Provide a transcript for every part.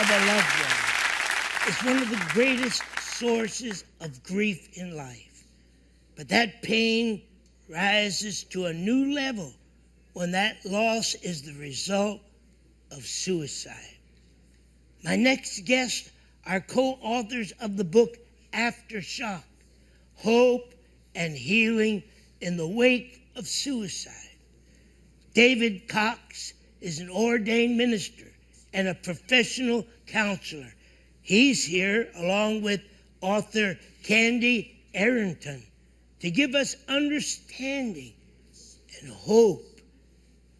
of a loved one is one of the greatest sources of grief in life. But that pain rises to a new level when that loss is the result of suicide. My next guests are co-authors of the book Aftershock, Hope and Healing in the Wake of Suicide. David Cox is an ordained minister and a professional counselor. He's here along with author Candy Arrington to give us understanding and hope.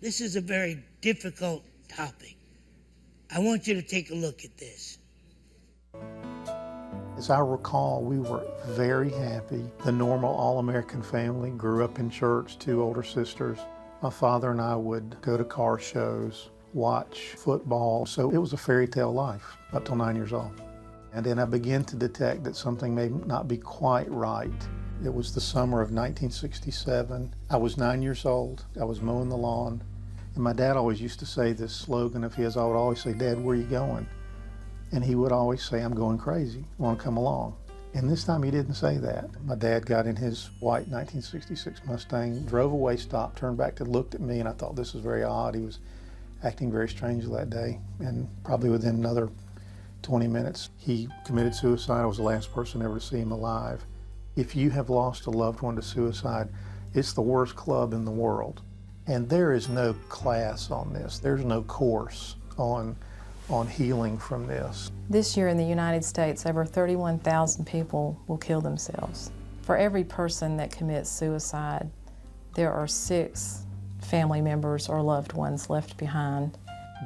This is a very difficult topic. I want you to take a look at this. As I recall, we were very happy. The normal all-American family, grew up in church, 2 older sisters. My father and I would go to car shows, watch football. So it was a fairy tale life up till 9 years old. And then I began to detect that something may not be quite right. It was the summer of 1967. I was 9 years old. I was mowing the lawn. And my dad always used to say this slogan of his. I would always say, "Dad, where are you going?" And he would always say, "I'm going crazy. Want to come along?" And this time he didn't say that. My dad got in his white 1966 Mustang, drove away, stopped, turned back and looked at me, and I thought this was very odd. He was acting very strangely that day. And probably within another 20 minutes, he committed suicide. I was the last person ever to see him alive. If you have lost a loved one to suicide, it's the worst club in the world. And there is no class on this. There's no course on healing from this. This year in the United States, over 31,000 people will kill themselves. For every person that commits suicide, there are 6 family members or loved ones left behind.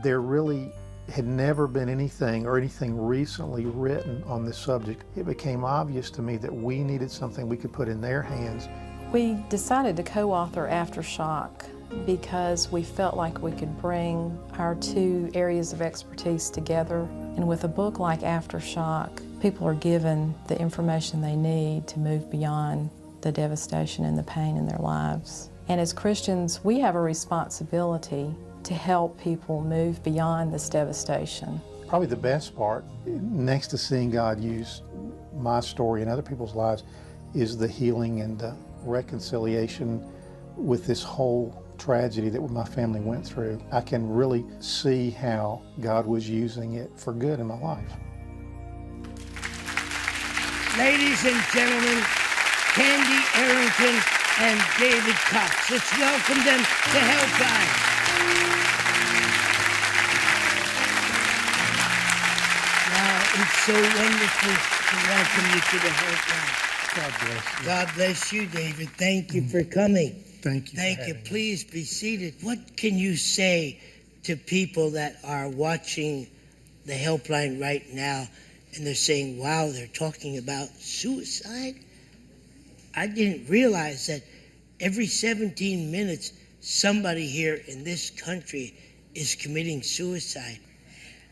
There really had never been anything recently written on this subject. It became obvious to me that we needed something we could put in their hands. We decided to co-author Aftershock because we felt like we could bring our 2 areas of expertise together. And with a book like Aftershock, people are given the information they need to move beyond the devastation and the pain in their lives. And as Christians, we have a responsibility to help people move beyond this devastation. Probably the best part, next to seeing God use my story and other people's lives, is the healing and the reconciliation with this whole tragedy that my family went through. I can really see how God was using it for good in my life. Ladies and gentlemen, Candy Arrington and David Cox. Let's welcome them to Helpline. Wow, it's so wonderful to welcome you to the Helpline. God bless you. God bless you, David. Thank you for coming. Thank you. Thank you. Please be seated. What can you say to people that are watching the Helpline right now and they're saying, wow, they're talking about suicide? I didn't realize that every 17 minutes somebody here in this country is committing suicide.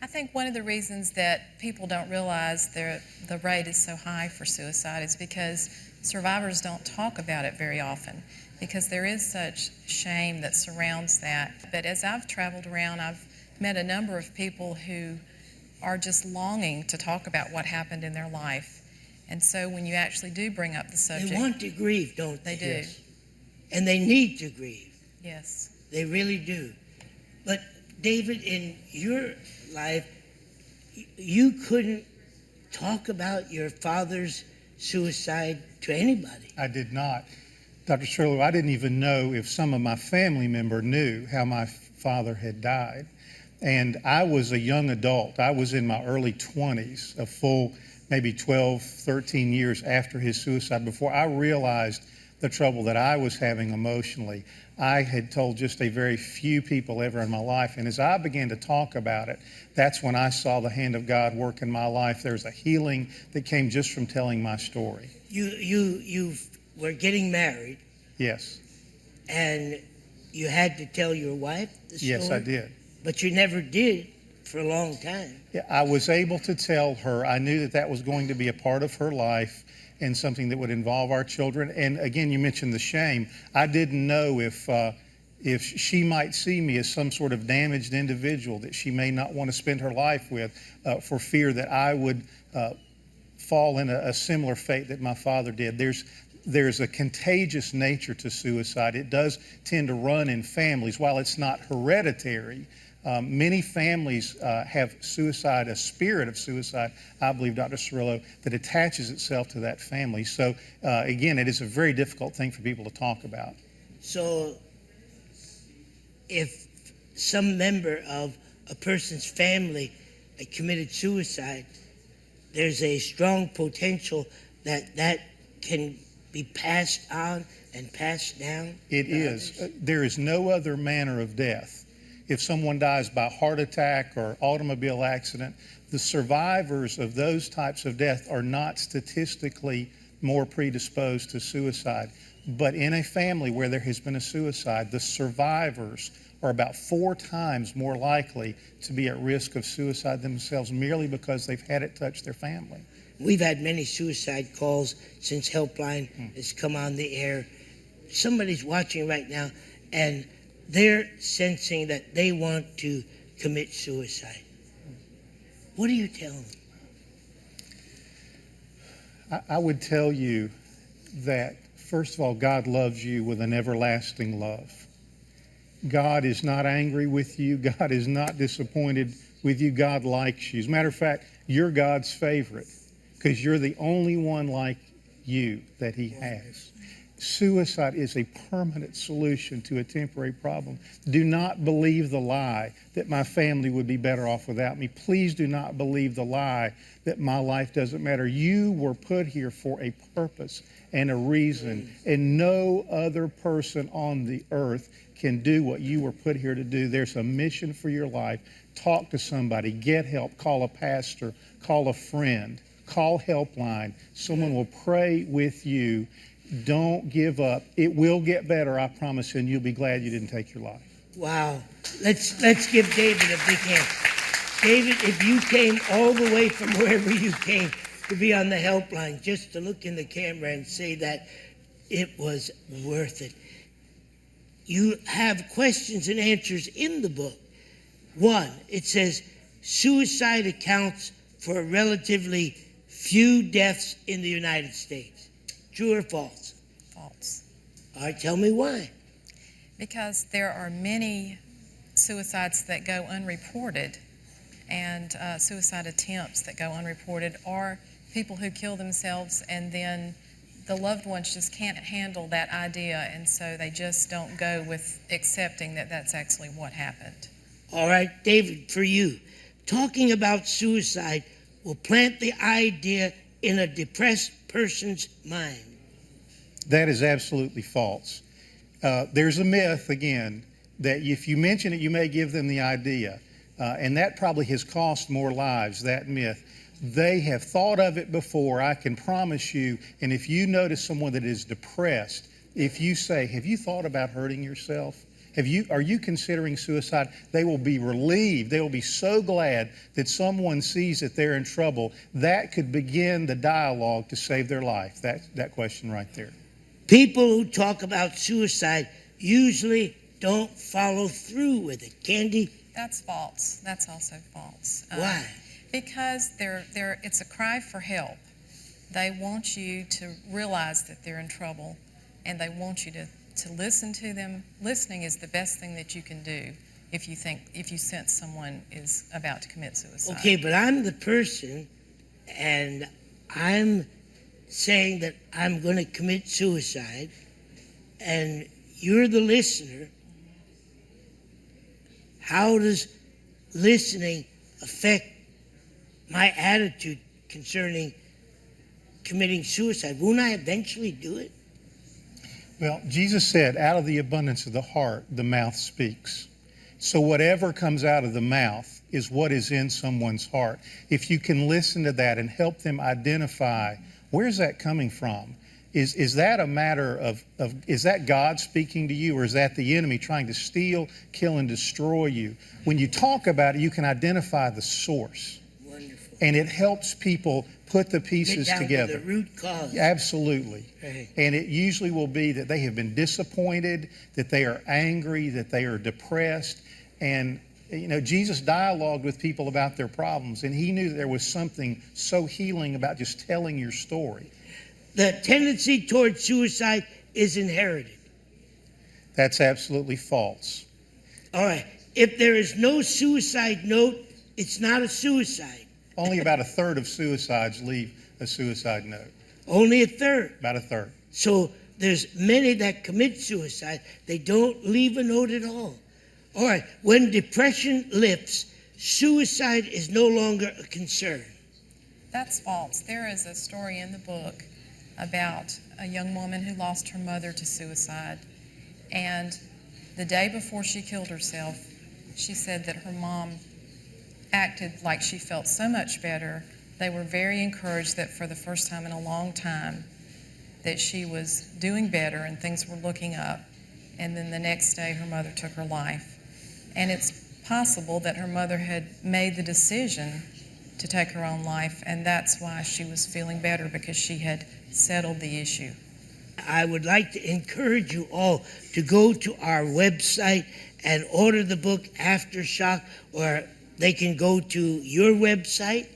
I think one of the reasons that people don't realize the rate is so high for suicide is because survivors don't talk about it very often, because there is such shame that surrounds that. But as I've traveled around, I've met a number of people who are just longing to talk about what happened in their life. And so when you actually do bring up the subject... They want to grieve, don't they? They do. Yes. And they need to grieve. Yes. They really do. But David, in your life, you couldn't talk about your father's suicide to anybody. I did not. Dr. Cerullo, I didn't even know if some of my family member knew how my father had died. And I was a young adult. I was in my early 20s, a full maybe 12, 13 years after his suicide, before I realized the trouble that I was having emotionally. I had told just a very few people ever in my life. And as I began to talk about it, that's when I saw the hand of God work in my life. There's a healing that came just from telling my story. You were getting married. Yes. And you had to tell your wife the story? Yes, I did. But you never did for a long time. Yeah, I was able to tell her. I knew that that was going to be a part of her life and something that would involve our children. And again, you mentioned the shame. I didn't know if if she might see me as some sort of damaged individual that she may not want to spend her life with, for fear that I would fall in a similar fate that my father did. There's a contagious nature to suicide. It does tend to run in families. While it's not hereditary, many families have suicide, a spirit of suicide, I believe, Dr. Cerullo, that attaches itself to that family. So, again, it is a very difficult thing for people to talk about. So, if some member of a person's family committed suicide, there's a strong potential that can be passed on and passed down? It is. There is no other manner of death. If someone dies by heart attack or automobile accident, the survivors of those types of death are not statistically more predisposed to suicide. But in a family where there has been a suicide, the survivors are about 4 times more likely to be at risk of suicide themselves, merely because they've had it touch their family. We've had many suicide calls since Helpline has come on the air. Somebody's watching right now, and they're sensing that they want to commit suicide. What do you tell them? I would tell you that, first of all, God loves you with an everlasting love. God is not angry with you. God is not disappointed with you. God likes you. As a matter of fact, you're God's favorite because you're the only one like you that He has. Suicide is a permanent solution to a temporary problem. Do not believe the lie that my family would be better off without me. Please do not believe the lie that my life doesn't matter. You were put here for a purpose and a reason, and no other person on the earth can do what you were put here to do. There's a mission for your life. Talk to somebody, get help, call a pastor, call a friend, call Helpline. Someone will pray with you. Don't give up. It will get better, I promise you, and you'll be glad you didn't take your life. Wow. Let's give David a big hand. David, if you came all the way from wherever you came to be on the Helpline, just to look in the camera and say that it was worth it. You have questions and answers in the book. One, it says, suicide accounts for relatively few deaths in the United States. True or false? False. All right, tell me why. Because there are many suicides that go unreported, and suicide attempts that go unreported, or people who kill themselves and then the loved ones just can't handle that idea, and so they just don't go with accepting that that's actually what happened. All right, David, for you, talking about suicide will plant the idea in a depressed person's mind. That is absolutely false. There's a myth, again, that if you mention it, you may give them the idea. And that probably has cost more lives, that myth. They have thought of it before, I can promise you. And if you notice someone that is depressed, if you say, have you thought about hurting yourself? Are you considering suicide? They will be relieved. They will be so glad that someone sees that they're in trouble. That could begin the dialogue to save their life, that question right there. People who talk about suicide usually don't follow through with it. Candy? That's false. That's also false. Why? Because it's a cry for help. They want you to realize that they're in trouble, and they want you to listen to them. Listening is the best thing that you can do if you sense someone is about to commit suicide. Okay, but I'm the person, and I'm saying that I'm going to commit suicide, and you're the listener. How does listening affect my attitude concerning committing suicide? Won't I eventually do it? Well, Jesus said, out of the abundance of the heart, the mouth speaks. So whatever comes out of the mouth is what is in someone's heart. If you can listen to that and help them identify, where's that coming from? Is that a matter of is that God speaking to you, or is that the enemy trying to steal, kill, and destroy you? When you talk about it, you can identify the source. Wonderful. And it helps people put the Get pieces down together. to the root cause. Absolutely. Right. And it usually will be that they have been disappointed, that they are angry, that they are depressed. And, you know, Jesus dialogued with people about their problems, and he knew that there was something so healing about just telling your story. The tendency towards suicide is inherited. That's absolutely false. All right. If there is no suicide note, it's not a suicide. Only about a third of suicides leave a suicide note. Only a third. About a third. So there's many that commit suicide. They don't leave a note at all. All right. When depression lifts, suicide is no longer a concern. That's false. There is a story in the book about a young woman who lost her mother to suicide. And the day before she killed herself, she said that her mom acted like she felt so much better. They were very encouraged that for the first time in a long time that she was doing better and things were looking up. And then the next day her mother took her life. And it's possible that her mother had made the decision to take her own life, and that's why she was feeling better, because she had settled the issue. I would like to encourage you all to go to our website and order the book Aftershock, or they can go to your website,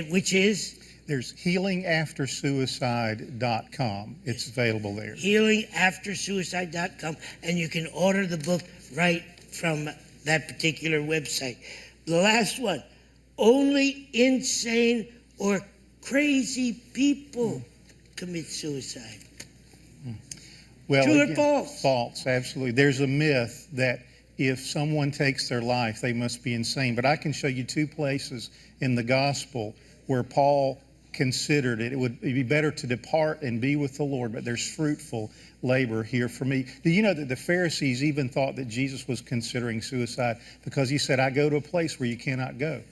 which is? There's healingaftersuicide.com. It's available there. Healingaftersuicide.com, and you can order the book right from that particular website. The last one, only insane or crazy people commit suicide. Well, True or again, false? False, absolutely. There's a myth that if someone takes their life, they must be insane. But I can show you two places in the gospel where Paul considered it. It would be better to depart and be with the Lord, but there's fruitful labor here for me. Do you know that the Pharisees even thought that Jesus was considering suicide because he said, I go to a place where you cannot go?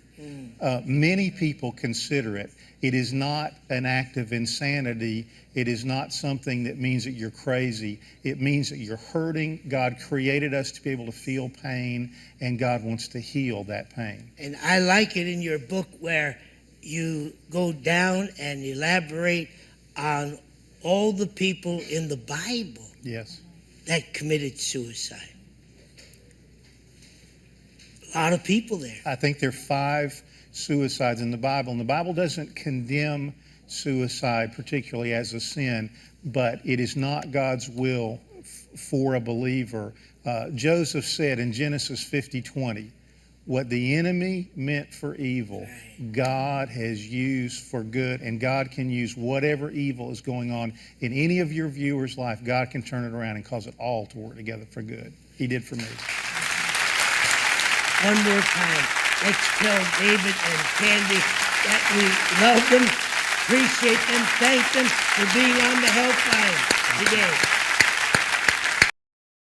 Many people consider it. It is not an act of insanity. It is not something that means that you're crazy. It means that you're hurting. God created us to be able to feel pain, and God wants to heal that pain. And I like it in your book where you go down and elaborate on all the people in the Bible Yes. that committed suicide. A lot of people there. I think there are 5 suicides in the Bible, and the Bible doesn't condemn suicide particularly as a sin, but it is not God's will for a believer. Joseph said in Genesis 50:20, what the enemy meant for evil, God has used for good, and God can use whatever evil is going on in any of your viewers' life. God can turn it around and cause it all to work together for good. He did for me. One more time, let's tell David and Candy that we love them, appreciate them, thank them for being on the helpline today.